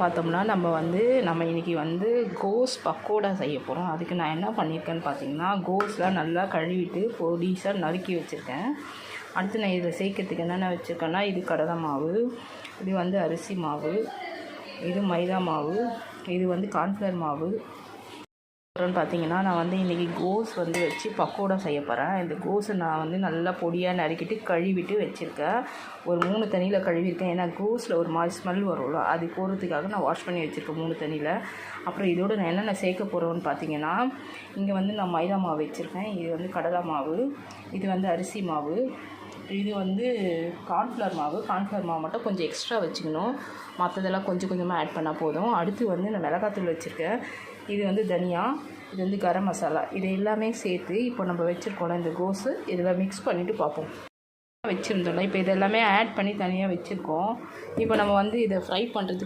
பார்த்தோம்னா நம்ம இன்றைக்கி கோஸ் பக்கோடா செய்ய போகிறோம். அதுக்கு நான் என்ன பண்ணியிருக்கேன்னு பார்த்தீங்கன்னா, கோஸ்லாம் நல்லா கழுவிட்டு பொடிசாக நறுக்கி வச்சுருக்கேன். அடுத்து நான் இதில் சேர்க்கறதுக்கு என்னென்ன வச்சுருக்கேன்னா, இது கடலை மாவு, இது அரிசி மாவு, இது மைதா மாவு, இது கார்ன்ஃப்ளவர் மாவு. அப்புறம் பார்த்தீங்கன்னா, நான் இன்றைக்கி கோஸ் வச்சு பக்கோடா செய்ய போகிறேன். இந்த கோஸை நான் நல்லா பொடியாக நறுக்கிட்டு கழுவிட்டு வச்சுருக்கேன். ஒரு 3 தண்ணியில் கழுவிருக்கேன். ஏன்னா கோஸில் ஒரு மாதிரி ஸ்மெல் வரும்ல, அது போகிறதுக்காக நான் வாஷ் பண்ணி வச்சுருக்கேன் 3 தண்ணியில். அப்புறம் இதோடு நான் என்னென்ன சேர்க்க போகிறோன்னு பார்த்தீங்கன்னா, இங்கே நான் மைதா மாவு வச்சுருக்கேன், இது கடலை மாவு, இது அரிசி மாவு, இது கார்ன்ஃப்ளவர் மாவு. கார்ன்ஃப்ளவர் மாவு மட்டும் கொஞ்சம் எக்ஸ்ட்ரா வச்சுக்கணும், மற்றதெல்லாம் கொஞ்சம் கொஞ்சமாக ஆட் பண்ணால் போதும். அடுத்து நான் மிளகாத்தூள் வச்சுருக்கேன், இது தனியா, இது கரம் மசாலா. இது எல்லாமே சேர்த்து இப்போ நம்ம வச்சுருக்கோம்ல இந்த கோஸு, இதில் மிக்ஸ் பண்ணிவிட்டு பார்ப்போம். வச்சுருந்தோம்ல, இப்போ இதெல்லாமே ஆட் பண்ணி தனியாக வச்சுருக்கோம். இப்போ நம்ம இதை ஃப்ரை பண்ணுறதுக்கு